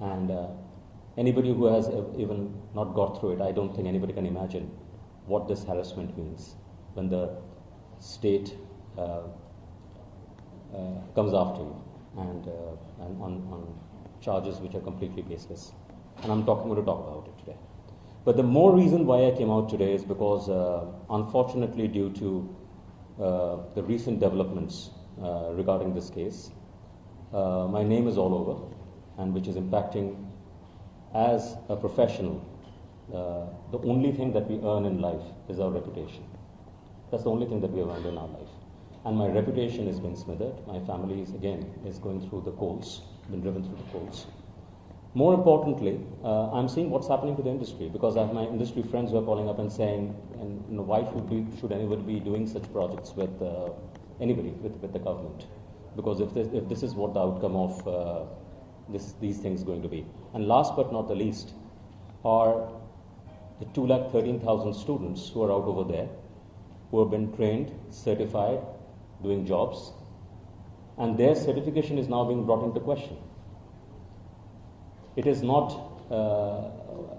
And anybody who has even not got through it, I don't think anybody can imagine what this harassment means when the state comes after you and on charges which are completely baseless. And I'm going to talk about it today. But the more reason why I came out today is because, unfortunately, due to the recent developments regarding this case, my name is all over, and which is impacting, as a professional, the only thing that we earn in life is our reputation. That's the only thing that we have earned in our life. And my reputation has been smothered. My family is going through the coals, been driven through the coals. More importantly, I'm seeing what's happening to the industry, because I have my industry friends who are calling up and saying, why should anybody be doing such projects with anybody, with the government? Because if this is what the outcome of these things going to be. And last but not the least are the 213,000 students who are out over there, who have been trained, certified, doing jobs, and their certification is now being brought into question. It is not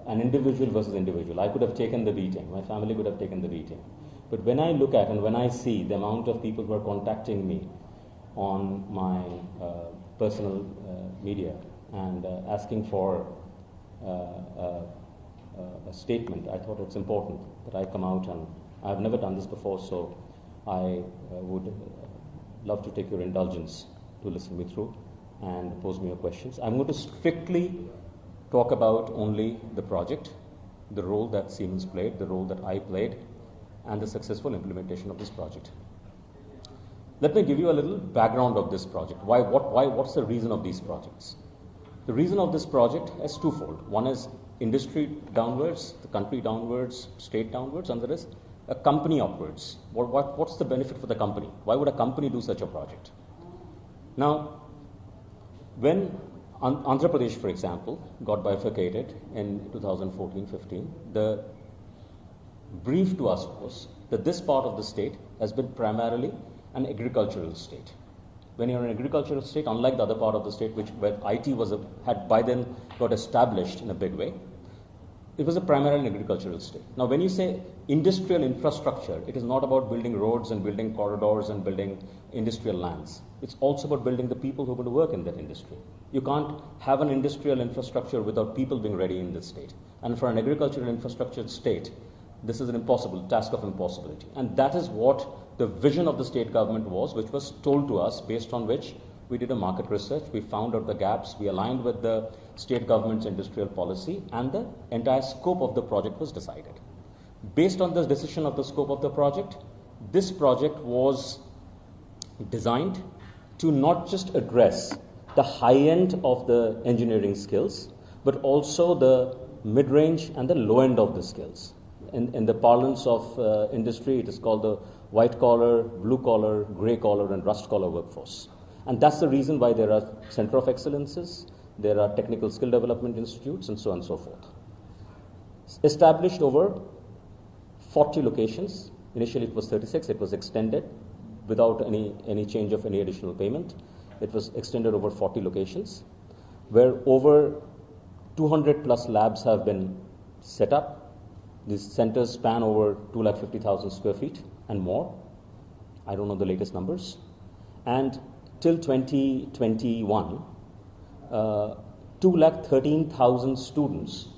an individual versus individual. I could have taken the beating. My family could have taken the beating. But when I look at and when I see the amount of people who are contacting me on my personal media and asking for a statement, I thought it's important that I come out, and I've never done this before, so I would love to take your indulgence to listen me through and pose me your questions. I'm going to strictly talk about only the project, the role that Siemens played, the role that I played, and the successful implementation of this project. Let me give you a little background of this project. What's the reason of these projects? The reason of this project is twofold. One is industry downwards, the country downwards, state downwards, and there is a company upwards. What's the benefit for the company? Why would a company do such a project? Now, when Andhra Pradesh, for example, got bifurcated in 2014-15, the brief to us was that this part of the state has been primarily an agricultural state. When you're an agricultural state, unlike the other part of the state, where IT had by then got established in a big way, it was a primarily agricultural state. Now, when you say industrial infrastructure, it is not about building roads and building corridors and building industrial lands. It's also about building the people who are going to work in that industry. You can't have an industrial infrastructure without people being ready in this state. And for an agricultural infrastructure state, this is an impossible task of impossibility. And that is what the vision of the state government was, which was told to us, based on which we did a market research, we found out the gaps, we aligned with the state government's industrial policy, and the entire scope of the project was decided. Based on this decision of the scope of the project, this project was designed to not just address the high end of the engineering skills, but also the mid-range and the low end of the skills. In the parlance of industry, it is called the white-collar, blue-collar, grey-collar, and rust-collar workforce. And that's the reason why there are Center of Excellences, there are technical skill development institutes, and so on and so forth. Established over 40 locations. Initially it was 36, it was extended without any change of any additional payment. It was extended over 40 locations, where over 200 plus labs have been set up. These centers span over 250,000 square feet and more. I don't know the latest numbers. And till 2021, 213,000 students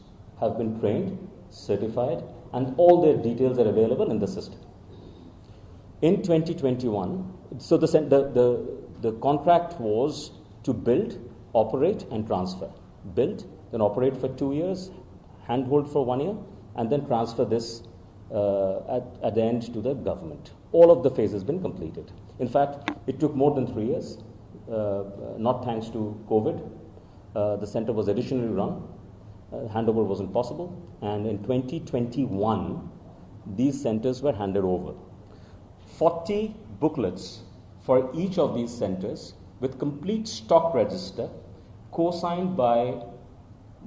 have been trained, certified, and all their details are available in the system. In 2021, so the contract was to build, operate, and transfer. Build, then operate for 2 years, handhold for 1 year, and then transfer this at the end to the government. All of the phases have been completed. In fact, it took more than 3 years, not thanks to COVID. The center was additionally run. Handover wasn't possible. And in 2021, these centers were handed over. 40 booklets for each of these centers with complete stock register, co-signed by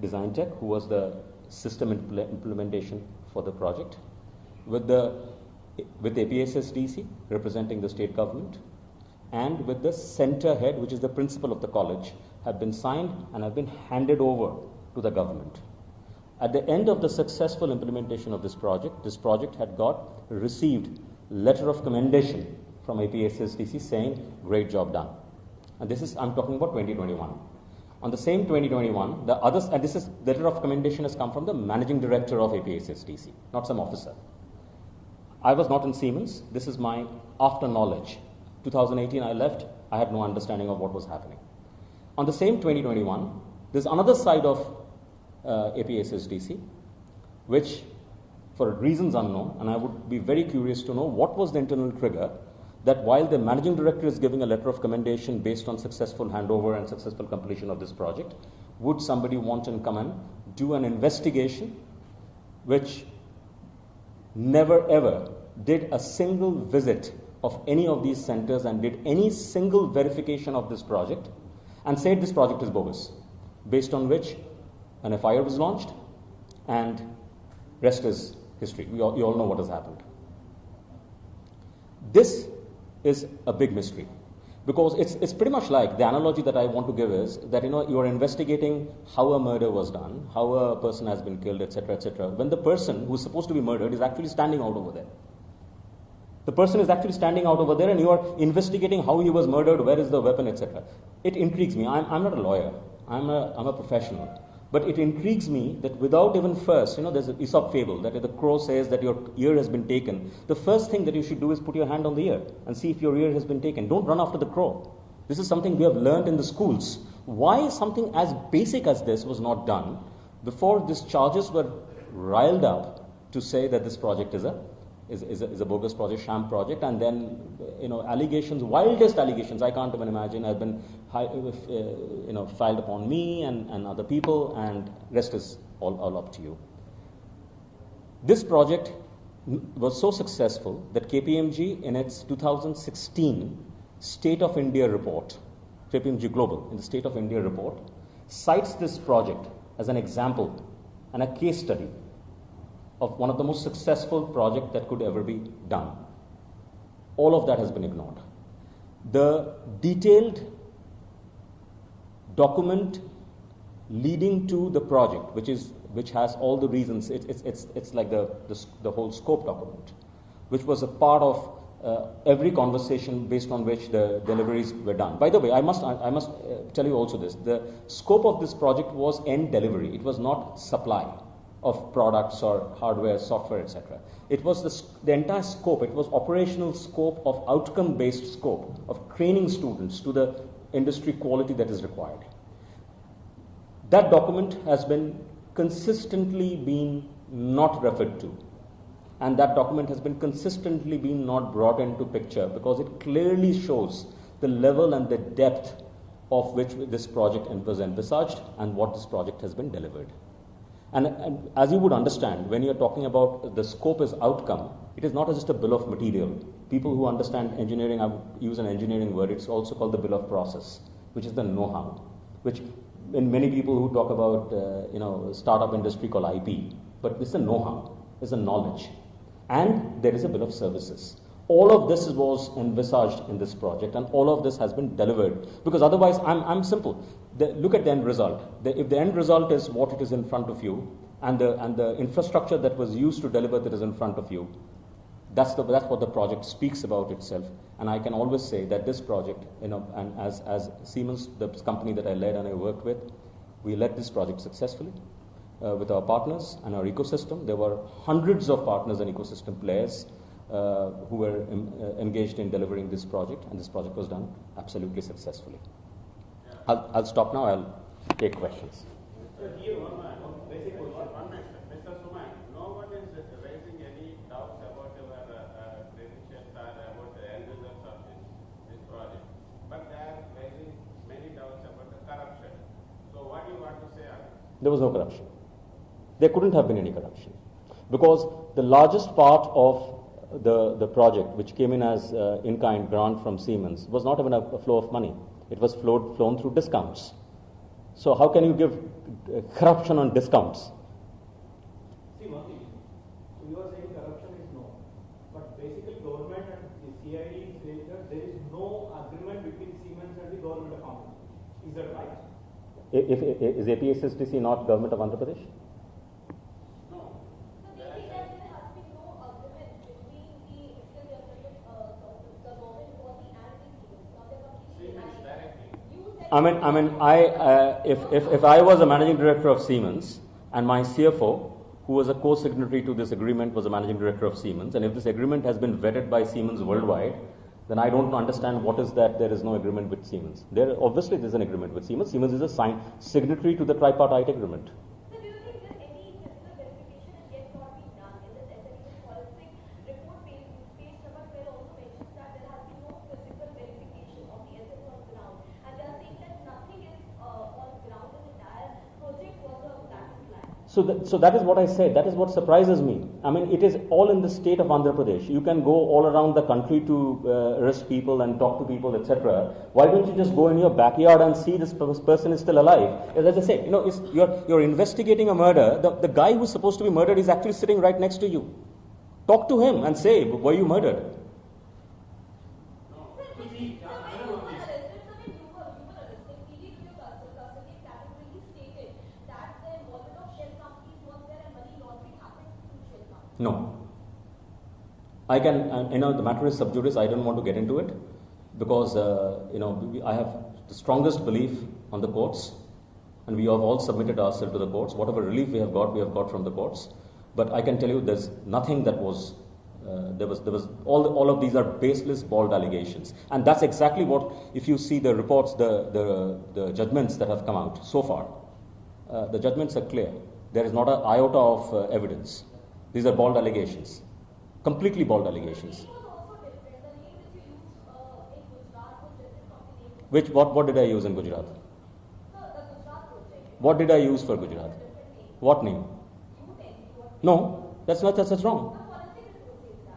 Design Tech, who was the system implementation for the project, with APSSDC representing the state government, and with the center head, which is the principal of the college, have been signed and have been handed over to the government. At the end of the successful implementation of this project had received letter of commendation from APSSTC saying, great job done. And this is, I'm talking about 2021. On the same 2021, the others, and this is letter of commendation has come from the managing director of APSSTC, not some officer. I was not in Siemens. This is my after knowledge. 2018 I left. I had no understanding of what was happening. On the same 2021, there's another side of APSSTC, which for reasons unknown, and I would be very curious to know what was the internal trigger that while the managing director is giving a letter of commendation based on successful handover and successful completion of this project, would somebody want to come and do an investigation which never ever did a single visit of any of these centers and did any single verification of this project and said this project is bogus, based on which an FIR was launched and rest is history. You all know what has happened. This is a big mystery because it's pretty much like the analogy that I want to give is that you are investigating how a murder was done, how a person has been killed, etc., when the person who is supposed to be murdered is actually standing out over there. The person is actually standing out over there and you are investigating how he was murdered, where is the weapon, etc. It intrigues me. I'm not a lawyer. I'm a professional. But it intrigues me that without even first, there's an Aesop fable that if the crow says that your ear has been taken, the first thing that you should do is put your hand on the ear and see if your ear has been taken. Don't run after the crow. This is something we have learned in the schools. Why something as basic as this was not done before these charges were riled up to say that this project is a bogus project, sham project, and then allegations, wildest allegations I can't even imagine, have been filed upon me and other people, and rest is all up to you. This project was so successful that KPMG in its 2016 State of India report, KPMG Global in the State of India report, cites this project as an example and a case study of one of the most successful projects that could ever be done. All of that has been ignored. The detailed document leading to the project, which has all the reasons, it's like the whole scope document, which was a part of every conversation based on which the deliveries were done. By the way, I must tell you also this: the scope of this project was end delivery. It was not supply of products or hardware, software, etc. It was the entire scope. It was operational scope of outcome-based scope of training students to the industry quality that is required. That document has been consistently been not referred to, and that document has been consistently been not brought into picture because it clearly shows the level and the depth of which this project was envisaged and what this project has been delivered. And as you would understand, when you're talking about the scope as outcome, it is not just a bill of material. People who understand engineering, I would use an engineering word, it's also called the bill of process, which is the know-how, which in many people who talk about, startup industry call IP, but it's a know-how, it's a knowledge. And there is a bill of services. All of this was envisaged in this project, and all of this has been delivered. Because otherwise, I'm simple. Look at the end result. If the end result is what it is in front of you, and the infrastructure that was used to deliver that is in front of you, that's what the project speaks about itself. And I can always say that this project, and as Siemens, the company that I led and I worked with, we led this project successfully with our partners and our ecosystem. There were hundreds of partners and ecosystem players who were engaged in delivering this project, and this project was done absolutely successfully. I'll stop now. I'll take questions. So here one basic question. Mr. Suman, no one is raising any doubts about your credentials or about the end results of this project, but they are raising many doubts about the corruption. So what do you want to say on this? There was no corruption. There couldn't have been any corruption because the largest part of the project, which came in as in-kind grant from Siemens, was not even a flow of money. It was flown through discounts. So how can you give corruption on discounts? See one thing. So you are saying corruption is no, but basically government and the CID is saying that there is no agreement between Siemens and the government of India. Is that right? Is APSSTC not government of Andhra Pradesh? No. So they think that there has been no agreement between the still development, the government body and the Siemens. Now they're completely Siemens denying. directly. You said If I was a managing director of Siemens and my CFO, who was a co-signatory to this agreement, was a managing director of Siemens, and if this agreement has been vetted by Siemens worldwide, then I don't understand what is that there is no agreement with Siemens. Obviously there's an agreement with Siemens. Siemens is a signatory to the tripartite agreement. So do you think that any physical verification has yet not been done in this SME forensic report page number 12 also mentions that there has been no physical verification of the assets on ground, and they are saying that nothing is on ground. The entire project was a black and black. So that is what I said. That is what surprises me. I mean, it is all in the state of Andhra Pradesh. You can go all around the country to arrest people and talk to people, etc. Why don't you just go in your backyard and see this person is still alive? As I said, you're investigating a murder. The guy who's supposed to be murdered is actually sitting right next to you. Talk to him and say, were you murdered? No. I can, the matter is sub judice. I don't want to get into it because, I have the strongest belief on the courts, and we have all submitted ourselves to the courts. Whatever relief we have got from the courts. But I can tell you there's nothing that was, there was all of these are baseless, bald allegations. And that's exactly what, if you see the reports, the judgments that have come out so far, the judgments are clear. There is not an iota of evidence. These are bald allegations, completely bald allegations. What did I use in Gujarat? What did I use for Gujarat? What name? No, that's wrong.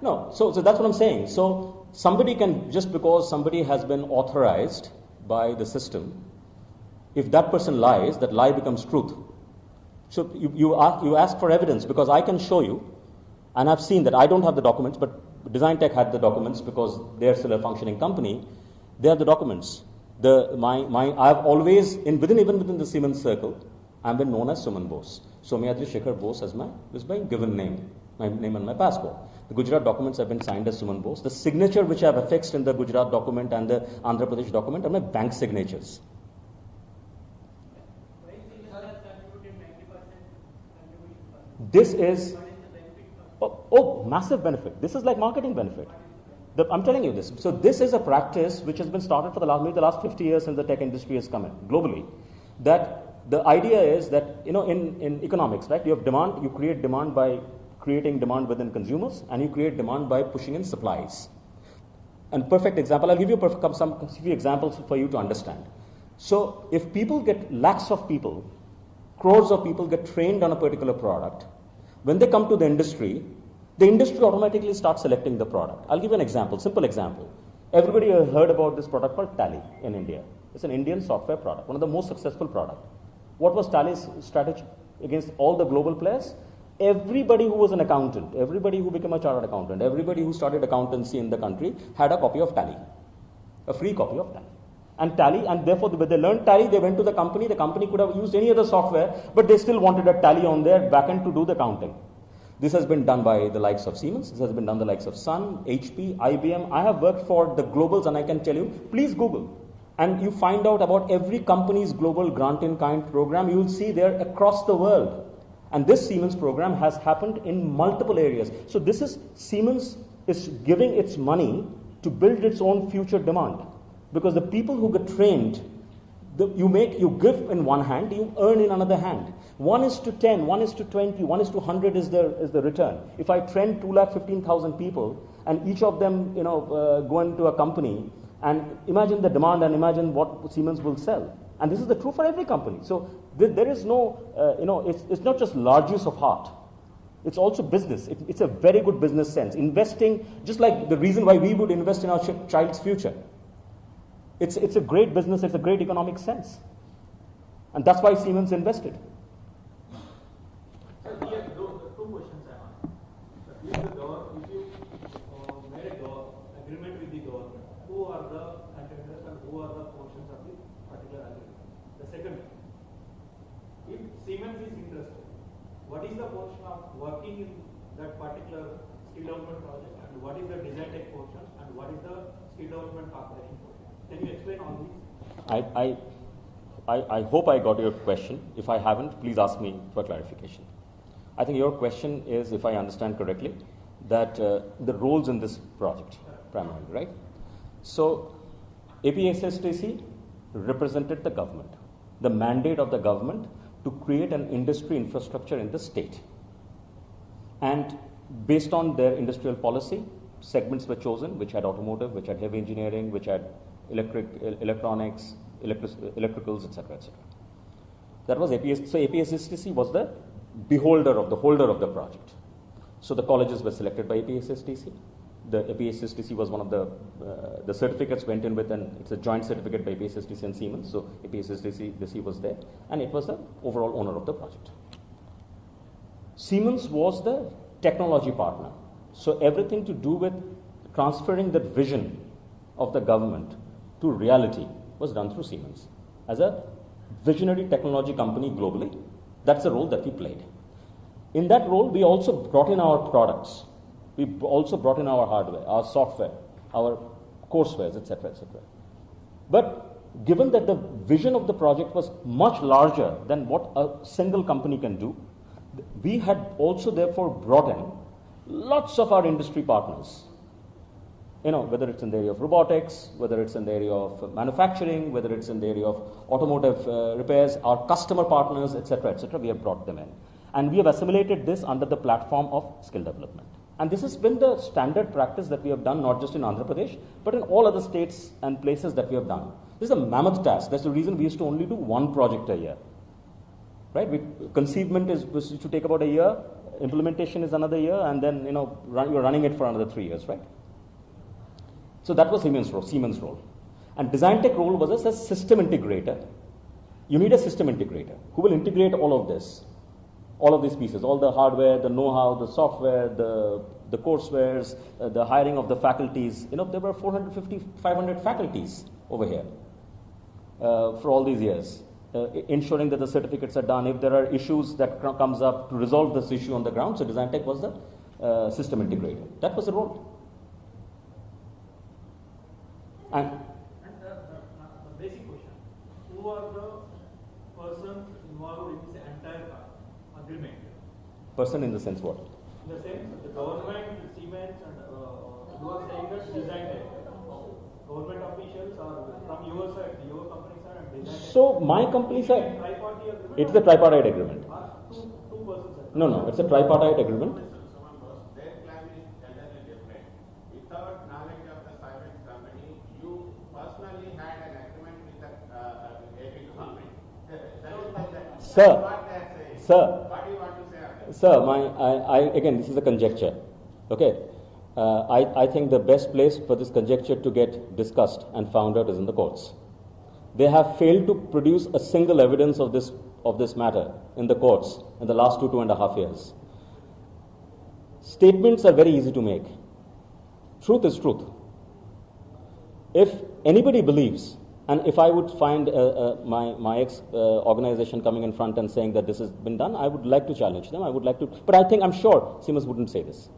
No, so that's what I'm saying. So somebody can, just because somebody has been authorized by the system, if that person lies, that lie becomes truth. So you ask for evidence because I can show you, and I've seen that. I don't have the documents, but Design Tech had the documents because they're still a functioning company. They have the documents. I've always even within the Siemens circle, I've been known as Suman Bose. Somyadri Shekhar Bose is my given name, my name on my passport. The Gujarat documents have been signed as Suman Bose. The signature which I have affixed in the Gujarat document and the Andhra Pradesh document are my bank signatures. This is massive benefit. This is like marketing benefit. I'm telling you this. So this is a practice which has been started for the last 50 years since the tech industry has come in globally. That the idea is that in economics, right? You have demand. You create demand by creating demand within consumers, and you create demand by pushing in supplies. And perfect example. I'll give you some few examples for you to understand. So if people get lakhs of people, crores of people get trained on a particular product, when they come to the industry automatically starts selecting the product. I'll give you an example, simple example. Everybody has heard about this product called Tally in India. It's an Indian software product, one of the most successful products. What was Tally's strategy against all the global players? Everybody who was an accountant, everybody who became a chartered accountant, everybody who started accountancy in the country had a copy of Tally, a free copy of Tally. And therefore, when they learned Tally, they went to the company could have used any other software, but they still wanted a Tally on their backend to do the counting. This has been done by the likes of Siemens, this has been done by the likes of Sun, HP, IBM. I have worked for the globals, and I can tell you, please Google. And you find out about every company's global grant-in-kind program, you will see there across the world. And this Siemens program has happened in multiple areas. So this is, Siemens is giving its money to build its own future demand. Because the people who get trained, you give in one hand, you earn in another hand. 1:10, 1:20, 1:100 is the return. If I train 2,15,000 people, and each of them go into a company, and imagine the demand and imagine what Siemens will sell. And this is the true for every company. So there is no, it's not just large use of heart. It's also business. It's a very good business sense. Investing, just like the reason why we would invest in our child's future. It's a great business, it's a great economic sense. And that's why Siemens invested. Sir, we have two questions I have. If you made a agreement with the government, who are the contenders and who are the portions of the particular agreement? The second, Siemens is interested. What is the portion of working in that particular skill development project, and what is the design tech portion, and what is the skill development corporation portion? Can you explain all these? I hope I got your question. If I haven't, please ask me for clarification. I think your question is, if I understand correctly, that the roles in this project, primarily, right? So, APSSTC represented the government, the mandate of the government to create an industry infrastructure in the state. And based on their industrial policy, segments were chosen which had automotive, which had heavy engineering, which had electronics, electricals, etc., etc. That was APS. So APSSTC was the holder of the project. So the colleges were selected by APSSTC. The APSSTC was one of the certificates went in with it's a joint certificate by APSSTC and Siemens. So APSSTC was there, and it was the overall owner of the project. Siemens was the technology partner. So everything to do with transferring that vision of the government to reality was done through Siemens. As a visionary technology company globally, that's the role that we played. In that role, we also brought in our products. We also brought in our hardware, our software, our coursewares, etc., etc. But given that the vision of the project was much larger than what a single company can do, we had also therefore brought in lots of our industry partners. Whether it's in the area of robotics, whether it's in the area of manufacturing, whether it's in the area of automotive repairs, our customer partners, etc., etc., we have brought them in. And we have assimilated this under the platform of skill development. And this has been the standard practice that we have done, not just in Andhra Pradesh, but in all other states and places that we have done. This is a mammoth task. That's the reason we used to only do one project a year. Right? Conceivement was to take about a year, implementation is another year, and then you're running it for another 3 years, right? So that was Siemens' role. And design tech role was as a system integrator. You need a system integrator who will integrate all of this, all of these pieces, all the hardware, the know-how, the software, the coursewares, the hiring of the faculties. There were 450, 500 faculties over here for all these years, ensuring that the certificates are done. If there are issues that comes up, to resolve this issue on the ground. So design tech was the system integrator. That was the role. And the basic question: who are the persons involved in this entire agreement? Person in the sense what? In the sense, the government, Siemens, and you are saying that design tech. Government officials are from your side, your company side, and design tech. So my company side, it's the tripartite agreement. Two persons. No, it's a tripartite agreement. Their plan is entirely different. Without knowledge of the Siemens company, you personally had an agreement with the AP company. Sir, What they are saying. sir, What do you want to say on that? Sir, again, this is a conjecture. Okay, I think the best place for this conjecture to get discussed and found out is in the courts. They have failed to produce a single evidence of this matter in the courts in the last 2.5 years. Statements are very easy to make. Truth is truth. If anybody believes, and if I would find my ex-organization coming in front and saying that this has been done, I would like to challenge them. But I'm sure Siemens wouldn't say this.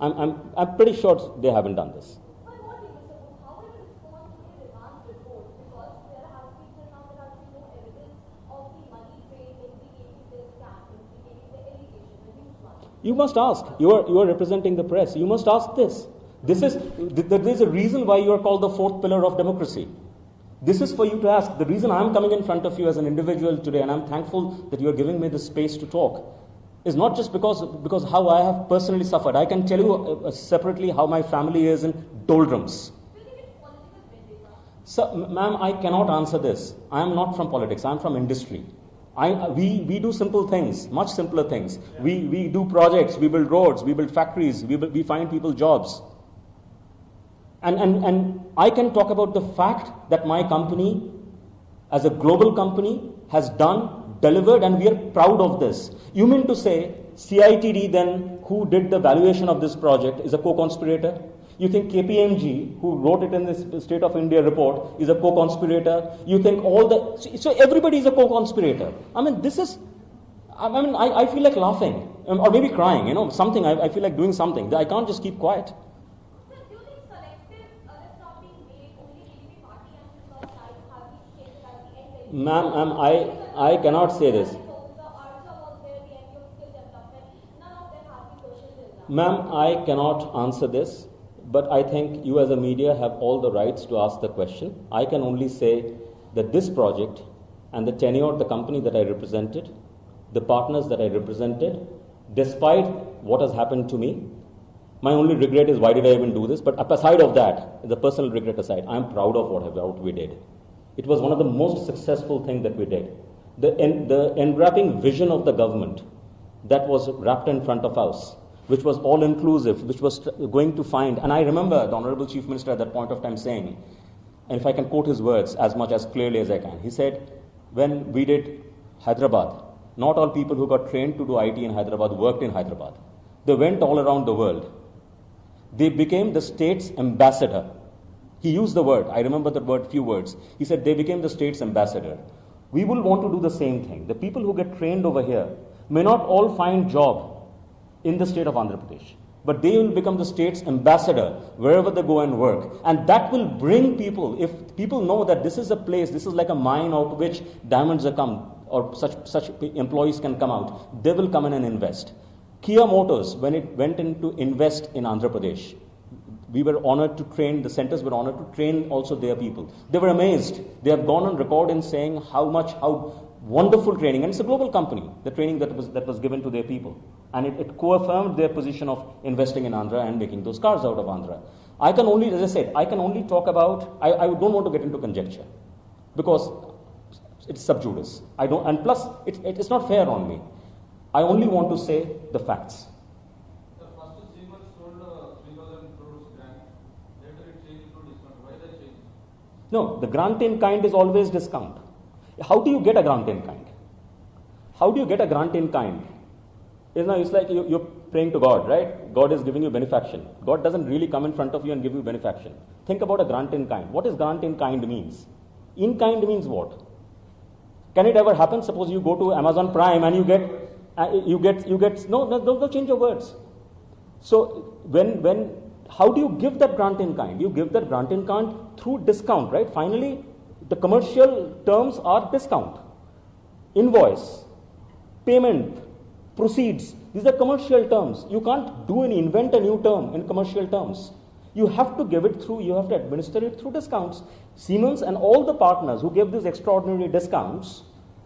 I'm pretty sure they haven't done this. But what is Mr. Booth? How will you respond to the remand report? Because there has been till now there has been no evidence of the money paid implicating this scam, implicating the allegation, the huge one. You must ask. You are representing the press. You must ask this. There is a reason why you are called the fourth pillar of democracy. This is for you to ask. The reason I'm coming in front of you as an individual today, and I'm thankful that you are giving me the space to talk, is not just because how I have personally suffered. I can tell you separately how my family is in doldrums. Do you think it's political vendetta? So, ma'am, I cannot answer this. I am not from politics. I am from industry. We do simple things, much simpler things. We do projects, we build roads, we build factories, we find people jobs. And I can talk about the fact that my company, as a global company, has delivered, and we are proud of this. You mean to say CITD then, who did the valuation of this project, is a co-conspirator? You think KPMG, who wrote it in this State of India report, is a co-conspirator? You think so everybody is a co-conspirator. I mean, this is I mean, I feel like laughing, or maybe crying, you know, something. I feel like doing something. I can't just keep quiet. Sir, do you think selective arrests are being made only PDP party and should not try to have these cases at the end? Ma'am, I cannot say this. Ma'am, I cannot answer this, but I think you as a media have all the rights to ask the question. I can only say that this project and the tenure of the company that I represented, the partners that I represented, despite what has happened to me, my only regret is why did I even do this? But aside of that, the personal regret aside, I am proud of what we did. It was one of the most successful things that we did. The enwrapping vision of the government that was wrapped in front of us, which was all inclusive, which was going to find, and I remember the Honorable Chief Minister at that point of time saying, and if I can quote his words as much as clearly as I can, he said, when we did Hyderabad, not all people who got trained to do IT in Hyderabad worked in Hyderabad. They went all around the world. They became the state's ambassador. He used the word, I remember the word, few words. He said they became the state's ambassador. We will want to do the same thing. The people who get trained over here may not all find job in the state of Andhra Pradesh, but they will become the state's ambassador wherever they go and work. And that will bring people, if people know that this is a place, this is like a mine out of which diamonds are come, or such employees can come out, they will come in and invest. Kia Motors, when it went in to invest in Andhra Pradesh, we were honored to train, the centers were honored to train also their people. They were amazed. They have gone on record in saying how wonderful training, and it's a global company, the training that was given to their people. And it co-affirmed their position of investing in Andhra and making those cars out of Andhra. I can only, as I said, I can only talk about, I don't want to get into conjecture, because it's sub judice. And plus, it's not fair on me. I only want to say the facts. The first 3 months sold 3,000 crores grant. Later it changed to discount. Why the change? No, the grant in kind is always discount. How do you get a grant in kind? How do you get a grant in kind? It's like you're praying to God, right? God is giving you benefaction. God doesn't really come in front of you and give you benefaction. Think about a grant in kind. What is grant in kind means? In kind means what? Can it ever happen? Suppose you go to Amazon Prime and you get no, change your words. So how do you give that grant in kind? You give that grant in kind through discount, right? Finally, the commercial terms are discount, invoice, payment, proceeds. These are commercial terms. You can't invent a new term in commercial terms. You have to give it through, you have to administer it through discounts. Siemens and all the partners who gave these extraordinary discounts,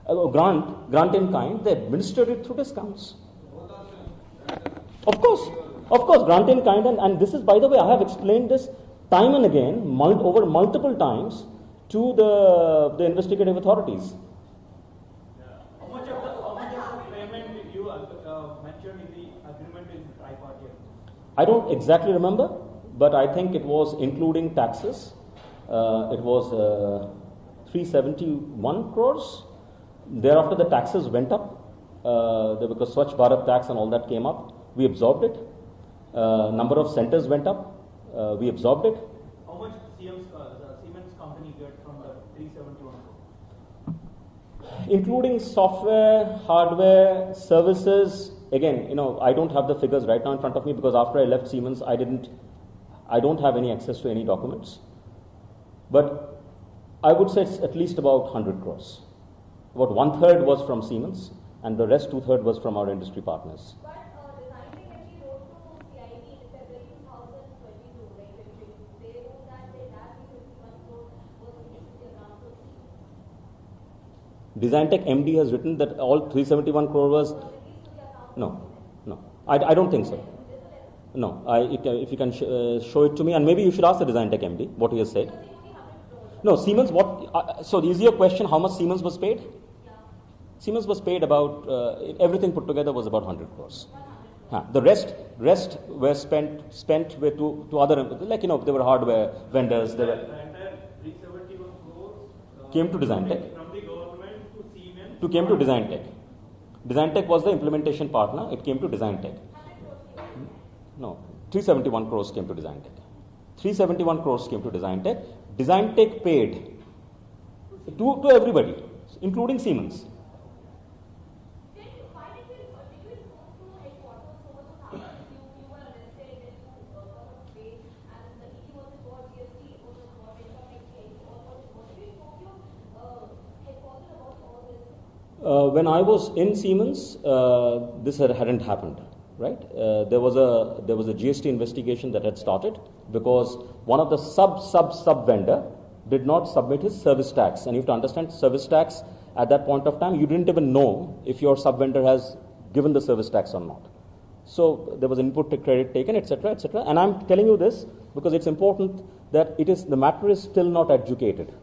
grant in kind, they administered it through discounts. Of course, grant in kind, and this is, by the way, I have explained this time and again, over multiple times, to the investigative authorities. How much of the payment did you mention in the agreement in tripartite? I don't exactly remember, but I think it was including taxes. It was 371 crores. Thereafter, the taxes went up because Swachh Bharat tax and all that came up. We absorbed it. Number of centers went up. We absorbed it. How much the Siemens company get from the 371 crore? Including software, hardware, services. Again, I don't have the figures right now in front of me because after I left Siemens, I don't have any access to any documents. But I would say it's at least about 100 crores. About 1/3 was from Siemens, and the rest 2/3 was from our industry partners. But designing MD wrote to CID in February 2022, like they wrote that they had 51 crore was released to the account of Designtech MD has written that all 371 crore was... No. I don't think so. No. If you can show it to me, and maybe you should ask the Designtech MD what he has said. No, Siemens, so the easier question, how much Siemens was paid? Siemens was paid about, everything put together was about 100 crores. The rest were spent with to other, like, there were hardware vendors. There were, The entire 371 crores came to Designtech. From the government to Siemens. Came to Designtech. Designtech was the implementation partner. It came to Designtech. No, 371 crores came to Designtech. 371 crores came to Designtech. Designtech paid to everybody, including Siemens. Did you find When I was in Siemens, this hadn't happened, right? There was a GST investigation that had started because one of the sub vendor did not submit his service tax. And you have to understand, service tax at that point of time, you didn't even know if your sub vendor has given the service tax or not. So there was input to credit taken, etc., etc. And I'm telling you this because it's important that the matter is still not adjudicated.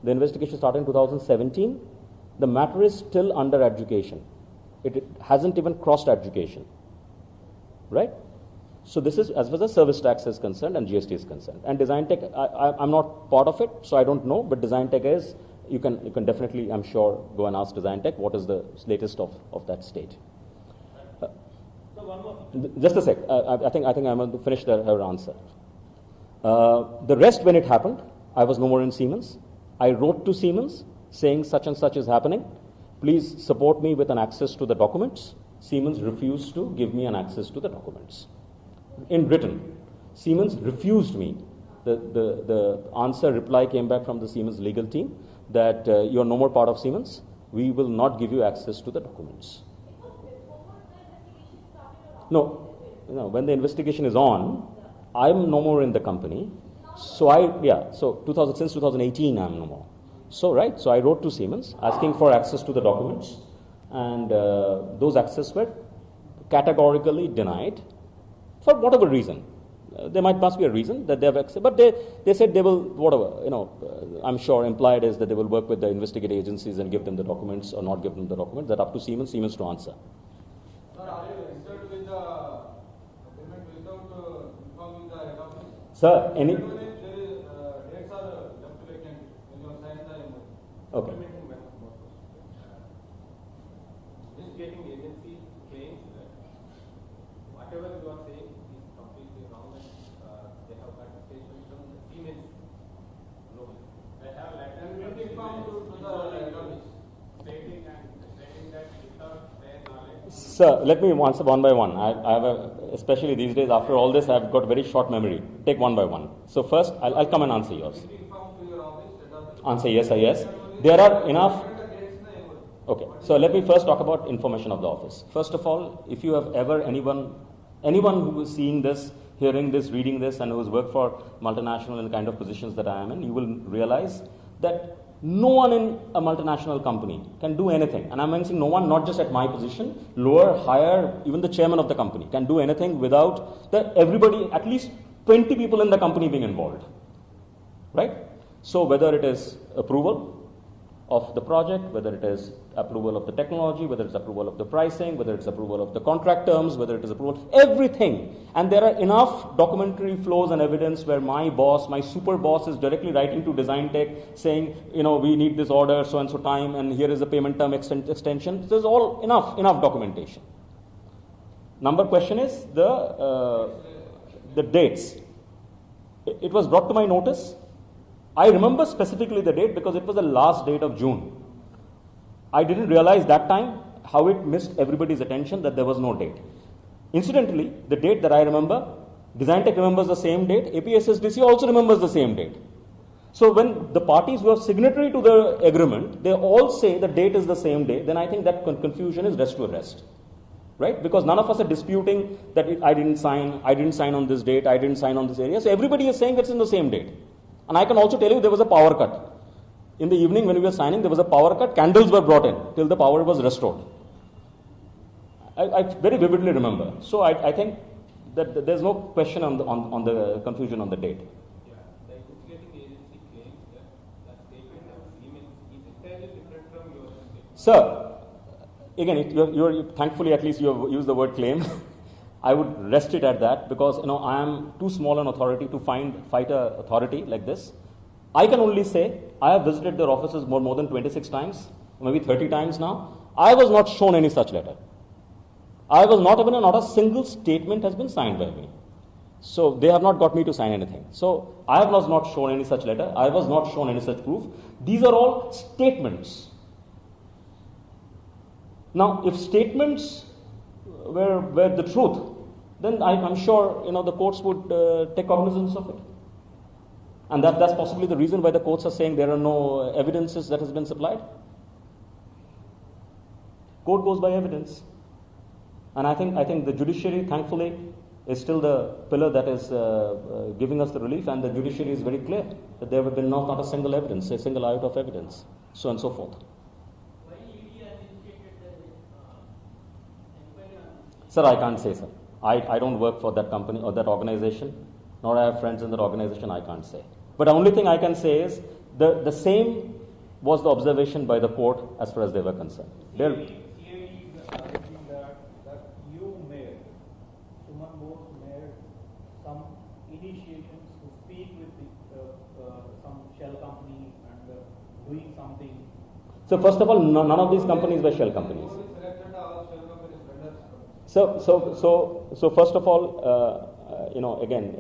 The investigation started in 2017. The matter is still under adjudication. It hasn't even crossed adjudication, right? So this is as far as the service tax is concerned and GST is concerned. And Design Tech, I'm not part of it, so I don't know. But Design Tech is, you can definitely, I'm sure, go and ask Design Tech what is the latest of that state. So one more. Just a sec. I think I'm going to finish her answer. The rest, when it happened, I was no more in Siemens. I wrote to Siemens saying such and such is happening. Please support me with an access to the documents. Siemens refused to give me an access to the documents. In written, Siemens refused me. The answer reply came back from the Siemens legal team that you are no more part of Siemens. We will not give you access to the documents. No, when the investigation is on, I'm no more in the company. So since 2018 I'm no more. So I wrote to Siemens asking for access to the documents, and those access were categorically denied for whatever reason. There must be a reason that they have access, but they said they will, whatever, I'm sure implied is that they will work with the investigative agencies and give them the documents or not give them the documents. That up to Siemens to answer. Sir, are you registered with the agreement without informing the head office? Sir, any... Dates are left vacant when you sign the MOU. Okay. Investigating agency claims that whatever you are saying is completely wrong and they have got statements from the Siemens alone. They have letters Will be informed to the head office. stating that without their knowledge. Sir, let me answer one by one. I have especially these days after all this, I've got very short memory. Take one by one. So first, I'll come and answer yours. Will be informed to your office, head office. Answer yes or yes. There are enough. Okay, so let me first talk about information of the office. First of all, if you have ever anyone who is seeing this, hearing this, reading this, and who has worked for multinational and the kind of positions that I am in, you will realize that no one in a multinational company can do anything. And I'm mentioning no one, not just at my position, lower, higher, even the chairman of the company can do anything without everybody, at least 20 people in the company being involved. Right? So whether it is approval of the project, whether it is approval of the technology, whether it's approval of the pricing, whether it's approval of the contract terms, whether it is approval, everything. And there are enough documentary flows and evidence where my boss, my super boss is directly writing to Design Tech saying, we need this order, so and so time, and here is the payment term extension. There's all enough documentation. Number question is the dates. It was brought to my notice. I remember specifically the date because it was the last date of June. I didn't realize that time how it missed everybody's attention that there was no date. Incidentally, the date that I remember, Design Tech remembers the same date, APSSDC also remembers the same date. So when the parties who are signatory to the agreement, they all say the date is the same date, then I think that confusion is rest to rest. Right? Because none of us are disputing that I didn't sign on this date, I didn't sign on this area. So everybody is saying it's in the same date. And I can also tell you there was a power cut. In the evening when we were signing, there was a power cut. Candles were brought in till the power was restored. I very vividly remember. So I think that there's no question on the confusion on the date. Yeah, the investigating agency claims that the statement of Siemens is entirely different from your statement. Sir, again, thankfully at least you have used the word claim. I would rest it at that because I am too small an authority to fight a authority like this. I can only say I have visited their offices more than 26 times, maybe 30 times now. I was not shown any such letter. I was not a single statement has been signed by me. So they have not got me to sign anything. So I have not shown any such letter. I was not shown any such proof. These are all statements. Now, if statements were the truth, then I'm sure the courts would take cognizance of it. And that's possibly the reason why the courts are saying there are no evidences that has been supplied. Court goes by evidence. And I think the judiciary, thankfully, is still the pillar that is giving us the relief, and the judiciary is very clear that there have been not a single evidence, a single iota of evidence, so on and so forth. Why ED has initiated the inquiry on? Sir, I can't say, sir. I don't work for that company or that organization, nor I have friends in that organization, I can't say. But the only thing I can say is the same was the observation by the court as far as they were concerned. CID is arguing that you made, Suman Bose made some initiations to speak with some shell companies and doing something. So first of all, none of these companies were shell companies. So first of all, again,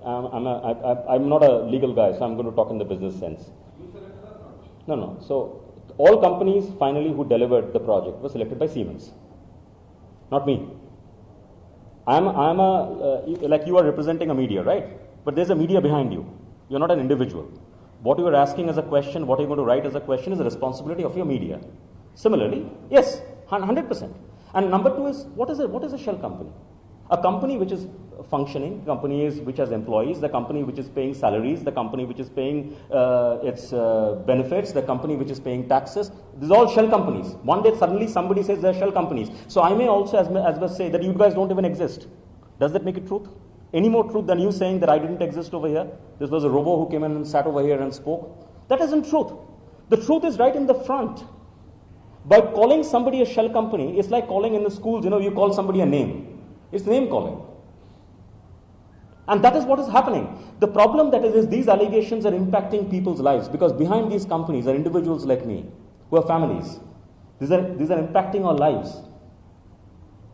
I'm not a legal guy, so I'm going to talk in the business sense. No. So all companies finally who delivered the project were selected by Siemens, not me. I'm like you are representing a media, right? But there's a media behind you. You're not an individual. What you are asking as a question, what you're going to write as a question is the responsibility of your media. Similarly, yes, 100%. And number two is, what is a shell company? A company which is functioning, company which has employees, the company which is paying salaries, the company which is paying its benefits, the company which is paying taxes. These are all shell companies. One day suddenly somebody says they're shell companies. So I may also as well say that you guys don't even exist. Does that make it truth? Any more truth than you saying that I didn't exist over here? This was a robo who came in and sat over here and spoke. That isn't truth. The truth is right in the front. By calling somebody a shell company, it's like calling in the schools, you call somebody a name. It's name calling. And that is what is happening. The problem that is these allegations are impacting people's lives, because behind these companies are individuals like me who have families. These are impacting our lives.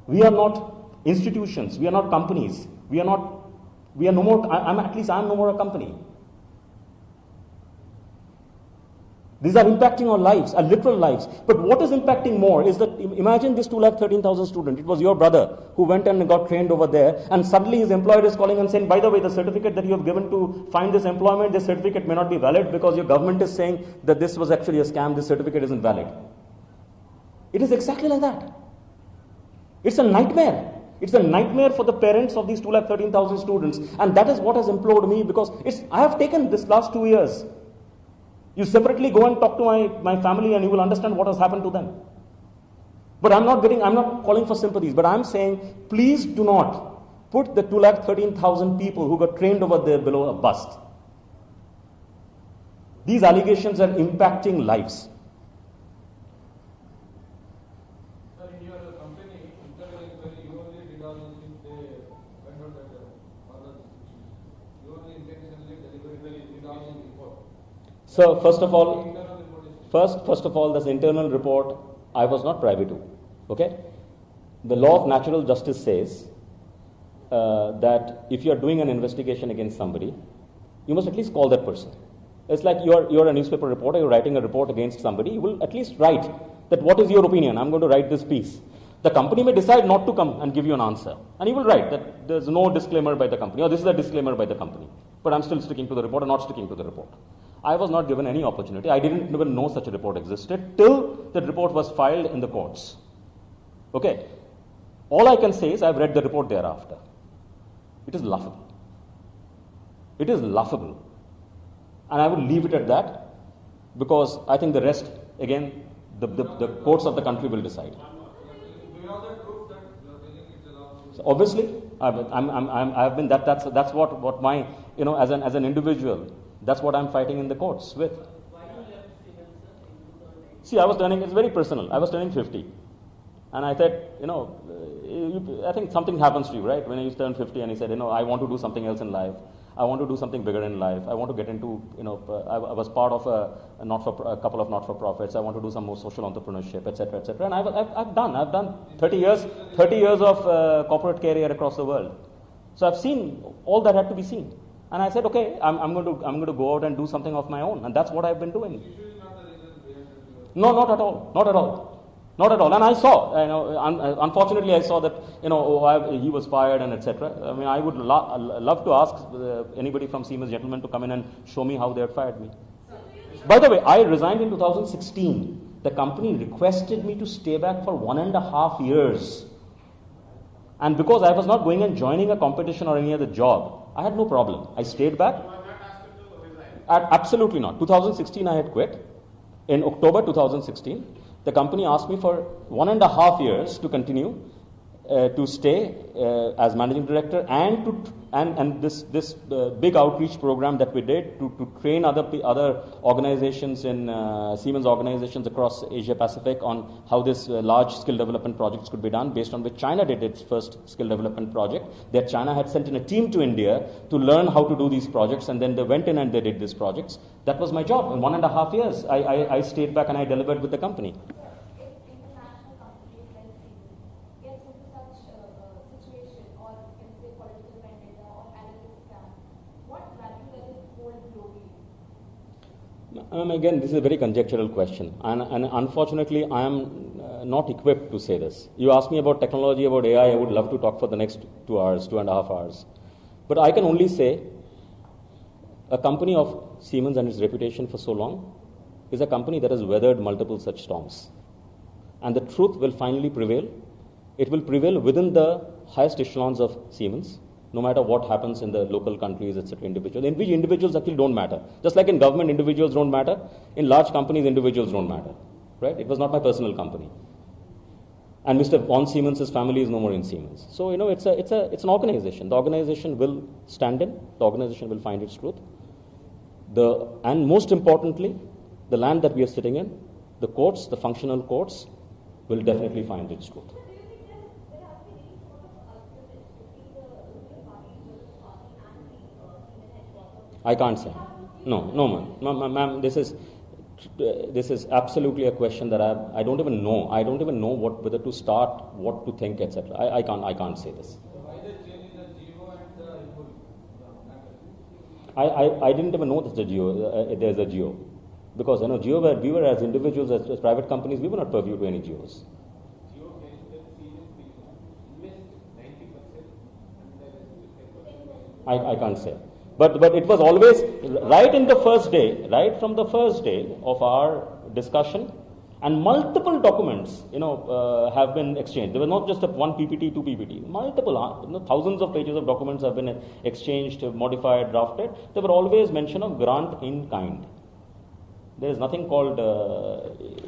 We are not institutions. We are not companies. We are no more, I'm no more a company. These are impacting our lives, our literal lives. But what is impacting more is that, imagine this 213,000 student. It was your brother who went and got trained over there, and suddenly his employer is calling and saying, by the way, the certificate that you have given to find this employment, this certificate may not be valid because your government is saying that this was actually a scam, this certificate isn't valid. It is exactly like that. It's a nightmare. It's a nightmare for the parents of these 213,000 students. And that is what has implored me, because I have taken this last 2 years. You separately go and talk to my family and you will understand what has happened to them. But I'm not calling for sympathies, but I'm saying, please do not put the 213,000 people who got trained over there below a bust. These allegations are impacting lives. Sir, in your company, you only did all these things, they went out that further issues. You only intentionally deliberately did all these reports. So first of all, this internal report, I was not privy to. Okay? The law of natural justice says that if you are doing an investigation against somebody, you must at least call that person. It's like you're a newspaper reporter, you're writing a report against somebody, you will at least write that what is your opinion, I'm going to write this piece. The company may decide not to come and give you an answer. And you will write that there's no disclaimer by the company, or this is a disclaimer by the company. But I'm still sticking to the report or not sticking to the report. I was not given any opportunity. I didn't even know such a report existed till that report was filed in the courts. Okay. All I can say is I've read the report thereafter. It is laughable. It is laughable. And I will leave it at that, because I think the rest, again, the courts of the country will decide. Do you have the proof that you are telling it's a lawsuit? So obviously, I've been that's what my, as an individual, that's what I'm fighting in the courts with. Why you left Siemens in 2008? See, it's very personal. I was turning 50. And I said, I think something happens to you, right? When you turn 50 and he said, I want to do something else in life. I want to do something bigger in life. I want to get into, I was part of a couple of not-for-profits. I want to do some more social entrepreneurship, etc., etc. And I've done 30 years of corporate career across the world. So I've seen all that had to be seen. And I said, okay, I'm going to go out and do something of my own. And that's what I've been doing. Issue is not the reason behind it. No, not at all. Not at all. Not at all. And I saw, unfortunately, I saw that, he was fired and etc. I mean, I would love to ask anybody from Siemens gentlemen to come in and show me how they had fired me. By the way, I resigned in 2016 the company requested me to stay back for 1.5 years. And because I was not going and joining a competition or any other job, I had no problem. I stayed back. You are not asked to resign. Absolutely not. 2016 I had quit. In October 2016, the company asked me for 1.5 years to continue to stay as managing director and this big outreach program that we did to train other organizations in Siemens organizations across Asia Pacific on how this large skill development projects could be done, based on which China did its first skill development project. That China had sent in a team to India to learn how to do these projects, and then they went in and they did these projects. That was my job. In 1.5 years, I stayed back and I delivered with the company. If international companies like Siemens gets into such situation, or you can say political vendetta or analytics scam, what value does it hold globally? Again, this is a very conjectural question, and unfortunately, I am not equipped to say this. You ask me about technology, about AI, I would love to talk for the next 2 hours, 2.5 hours. But I can only say a company of Siemens and its reputation for so long is a company that has weathered multiple such storms. And the truth will finally prevail. It will prevail within the highest echelons of Siemens, no matter what happens in the local countries, etc., individuals. In which individuals actually don't matter. Just like in government, individuals don't matter. In large companies, individuals don't matter. Right? It was not my personal company. And Mr. von Siemens' family is no more in Siemens. So, it's an organization. The organization will stand in. The organization will find its truth. And most importantly, the land that we are sitting in, the courts, the functional courts, will definitely find its truth. So do you think there has been any sort of argument between the ruling party, Business Party, and the Siemens headquarters? I can't say. No, ma'am. This is absolutely a question that I don't even know. I don't even know whether to start, what to think, etc. I can't say this. So why the change in the GO and the input? I didn't even know there's a geo, because we were as individuals, as private companies, we were not purview to any geos. Geo case that Siemens will invest 90% and the rest will take. I can't say. But it was always right in the first day, right from the first day of our discussion, and multiple documents, have been exchanged. There was not just one PPT, 2 PPT, multiple, thousands of pages of documents have been exchanged, modified, drafted. There were always mention of grant in kind. There is nothing called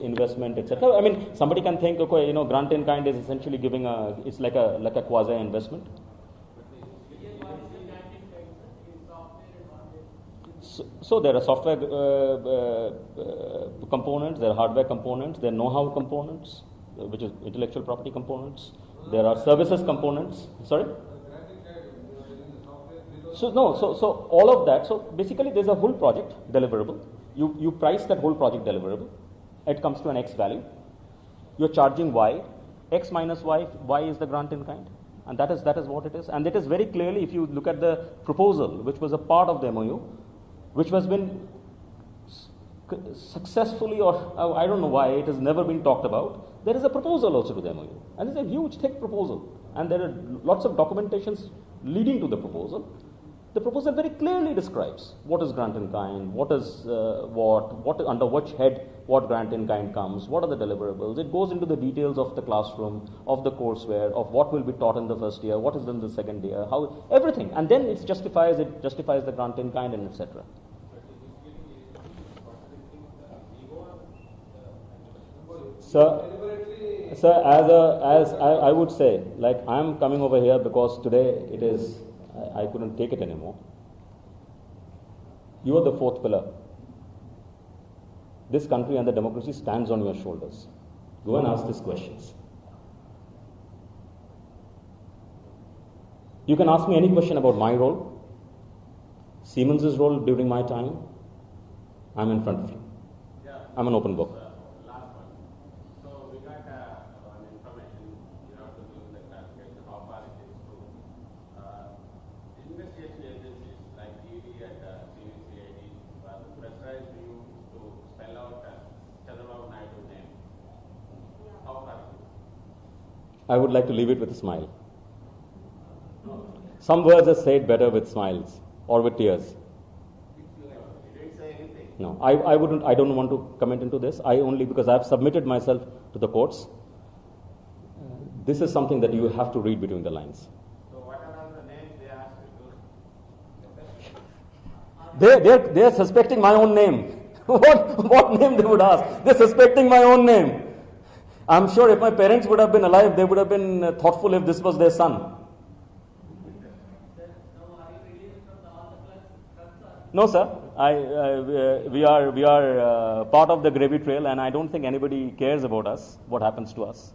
investment, etc. I mean, somebody can think, okay, grant in kind is essentially giving it's like a quasi investment. So there are software components, there are hardware components, there are know-how components, which is intellectual property components. There are services components. Sorry. So all of that. So basically, there's a whole project deliverable. You price that whole project deliverable. It comes to an X value. You're charging Y. X minus Y. Y is the grant in kind, and that is what it is. And it is very clearly, if you look at the proposal, which was a part of the MOU, which has been successfully, or I don't know why it has never been talked about. There is a proposal also to the MOU, and it's a huge, thick proposal, and there are lots of documentations leading to the proposal. The proposal very clearly describes what is grant in kind, what is what under which head what grant in kind comes, what are the deliverables. It goes into the details of the classroom, of the courseware, of what will be taught in the first year, what is in the second year, how everything, and then it justifies the grant in kind, and etc. Sir, as I would say, like, I am coming over here because today it is, I couldn't take it anymore. You are the fourth pillar. This country and the democracy stands on your shoulders. Go and ask these questions. You can ask me any question about my role, Siemens' role during my time. I'm in front of you. Yeah. I'm an open book. Last one. So we got one information. You have to give the clarification how far it is true. Investigation agencies like ED and CVCID were pressurized you to spell out Chandrababu Naidu's name. How far is it? I would like to leave it with a smile. Some words are said better with smiles or with tears. You didn't say anything. No, I wouldn't. I don't want to comment into this. I only because I have submitted myself to the courts. This is something that you have to read between the lines. So what are all the names they asked you to? They are suspecting my own name. what name they would ask? They're suspecting my own name. I'm sure if my parents would have been alive, they would have been thoughtful if this was their son. No, sir. We are part of the gravy trail, and I don't think anybody cares about us. What happens to us?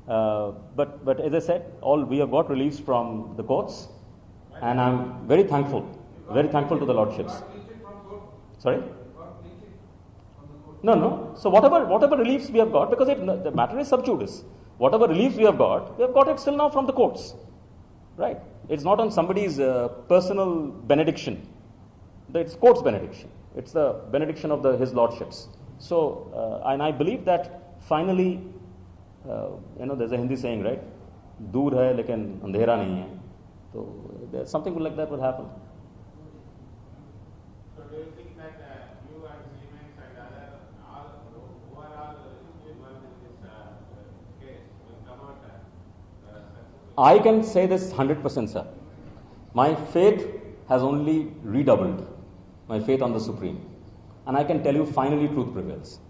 But as I said, we have got released from the courts, and I'm very thankful to the lordships. Sorry? No. So whatever reliefs we have got, because the matter is sub judice. Whatever reliefs we have got it still now from the courts, right? It's not on somebody's personal benediction. It's court's benediction. It's the benediction of his lordships. So, and I believe that finally, there's a Hindi saying, right? Dur hai, lekin andhera nahi hai. So, something like that will happen. So do you think that you and Siemens and all who are all involved in this case will come out successful? I can say this 100%, sir. My faith has only redoubled. My faith on the Supreme. And I can tell you, finally, truth prevails.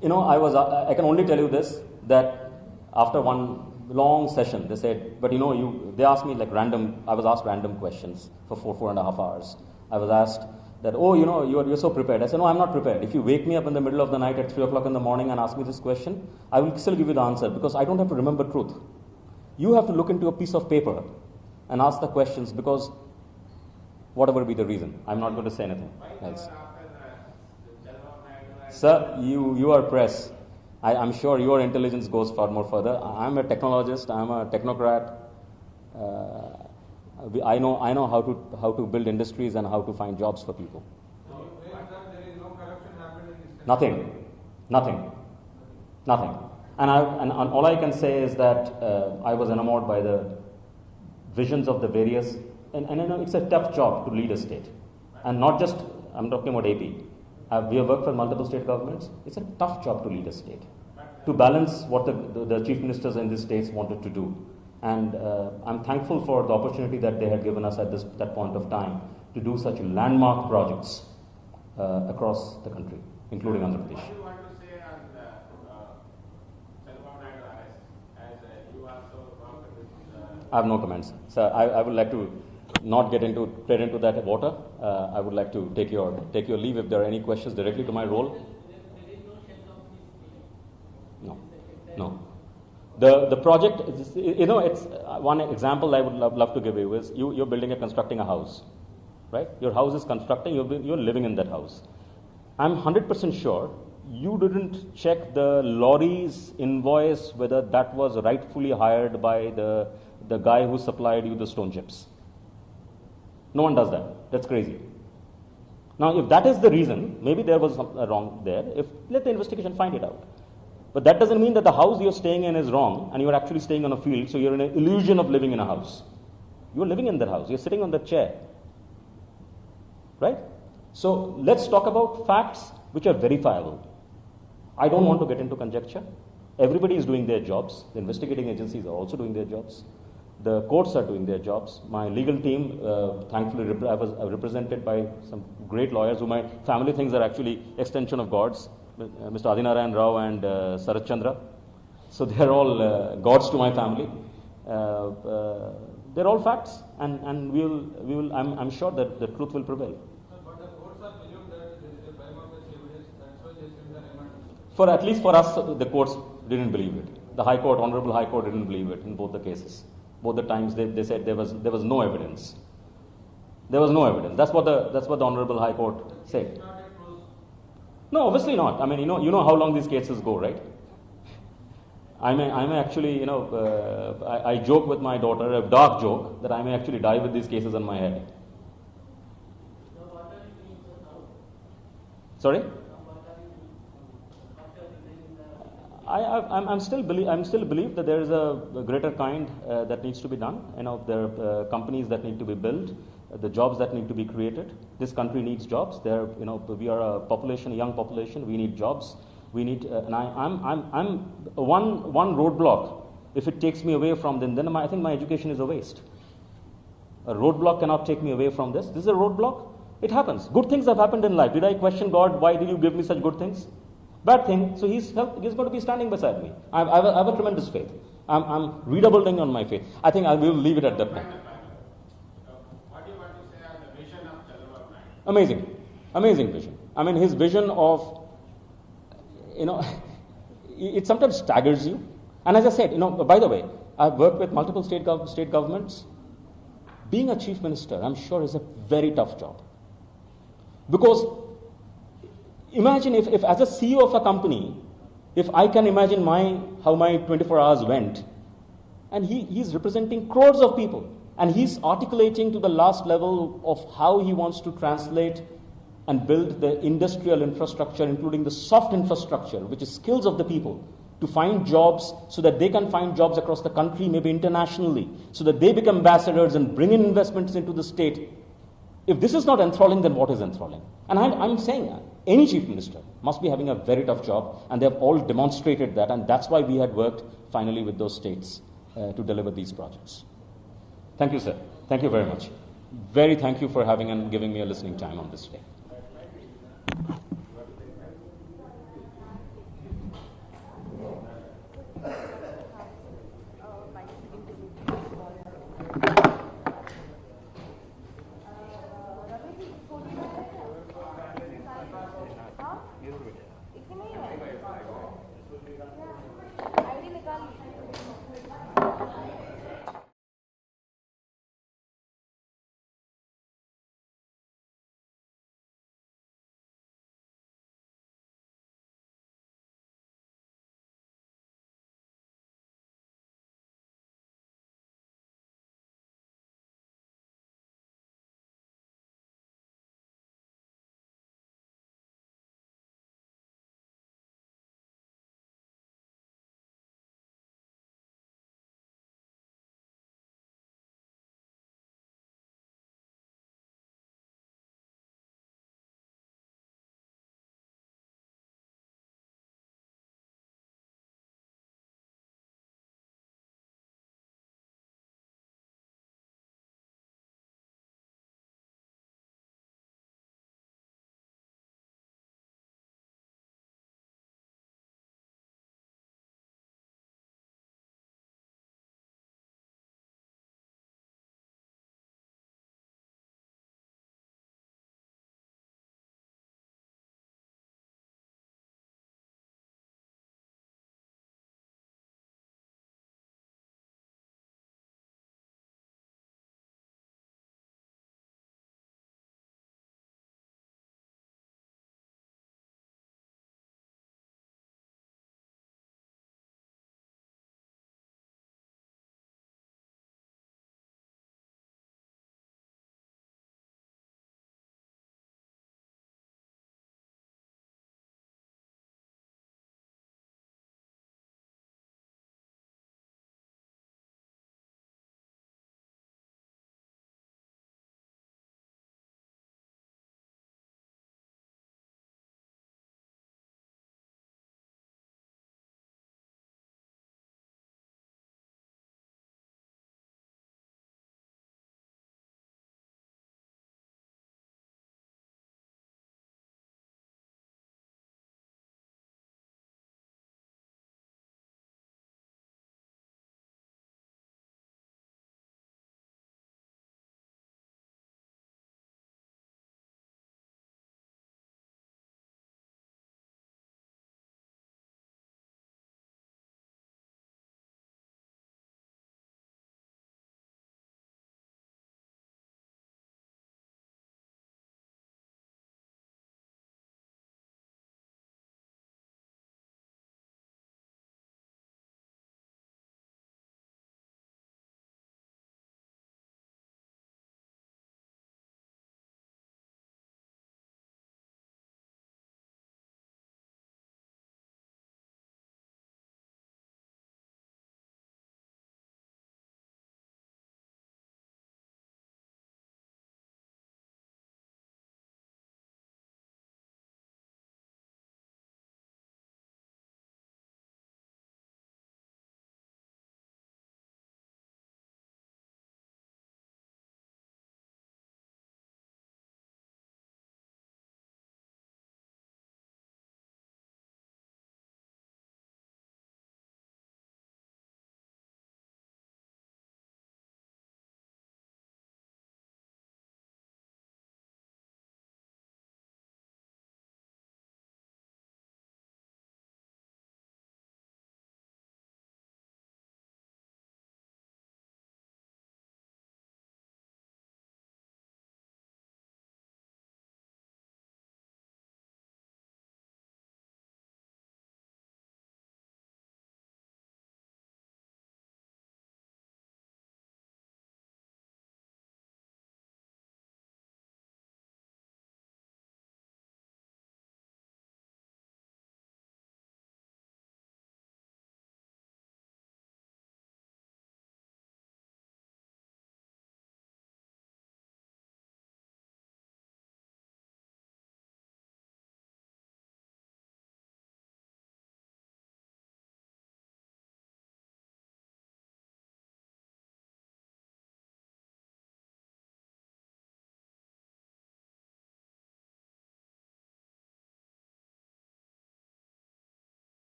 I can only tell you this, that after one long session, they said, but they asked me I was asked random questions for 4.5 hours. I was asked that, you're so prepared. I said, no, I'm not prepared. If you wake me up in the middle of the night at 3 o'clock in the morning and ask me this question, I will still give you the answer, because I don't have to remember truth. You have to look into a piece of paper and ask the questions, because whatever be the reason, I'm not going to say anything else. Sir, you are press. I'm sure your intelligence goes far more further. I'm a technologist. I'm a technocrat. I know how to build industries and how to find jobs for people. So you claim that there is no corruption happened in this Nothing. And all I can say is that I was enamored by the visions of the various. And it's a tough job to lead a state. And not just, I'm talking about AP. We have worked for multiple state governments. It's a tough job to lead a state. To balance what the chief ministers in these states wanted to do. And I'm thankful for the opportunity that they had given us at that point of time to do such landmark projects across the country, including Andhra Pradesh. What do you want to say on the Chandrambabu Naidu arrest, as you also worked with I have no comments. Sir, I would like to not get into that water. I would like to take your leave if there are any questions directly to my role. No. The project, it's one example I would love to give you is you're constructing a house, right? Your house is constructing, you're living in that house. I'm 100% sure you didn't check the lorry's invoice whether that was rightfully hired by the guy who supplied you the stone chips. No one does that. That's crazy. Now, if that is the reason, maybe there was something wrong there. Let the investigation find it out. But that doesn't mean that the house you're staying in is wrong and you're actually staying on a field, so you're in an illusion of living in a house. You're living in that house. You're sitting on that chair. Right? So, let's talk about facts which are verifiable. I don't want to get into conjecture. Everybody is doing their jobs. The investigating agencies are also doing their jobs. The courts are doing their jobs. My legal team, thankfully, I was represented by some great lawyers who my family thinks are actually extension of gods, Mr. Adinarayan Rao and Sarat Chandra. So they are all gods to my family. They're all facts, and we will. I'm sure that the truth will prevail. But the courts are believed that there is a prima facie evidence. That's why they send the remand. For at least for us, the courts didn't believe it. The High Court, Honorable High Court, didn't believe it in both the cases. Both the times they said there was no evidence. There was no evidence. That's what the Honorable High Court said. No, obviously not. I mean, you know how long these cases go, right? I may actually, I joke with my daughter, a dark joke, that I may actually die with these cases on my head. Sorry? I'm still believe that there is a greater kind that needs to be done. There are companies that need to be built. the jobs that need to be created. This country needs jobs. We are a population, a young population. We need jobs. We need, and I'm one roadblock. If it takes me away from them, then I think my education is a waste. A roadblock cannot take me away from this. This is a roadblock. It happens. Good things have happened in life. Did I question God? Why did you give me such good things? Bad thing. So he's going to be standing beside me. I have a tremendous faith. I'm redoubling on my faith. I think I will leave it at that point. What do you want to say on the vision of Chandrababu Naidu? Amazing. Amazing vision. I mean, his vision of, it sometimes staggers you. And as I said, by the way, I've worked with multiple state governments. Being a chief minister, I'm sure, is a very tough job. Because imagine if as a CEO of a company, if I can imagine how my 24 hours went, and he's representing crores of people, and he's articulating to the last level of how he wants to translate and build the industrial infrastructure, including the soft infrastructure, which is skills of the people, to find jobs so that they can find jobs across the country, maybe internationally, so that they become ambassadors and bring in investments into the state. If this is not enthralling, then what is enthralling? And I'm saying any chief minister must be having a very tough job, and they have all demonstrated that, and that's why we had worked finally with those states to deliver these projects. Thank you, sir. Thank you very much. Very thank you for having and giving me a listening time on this day.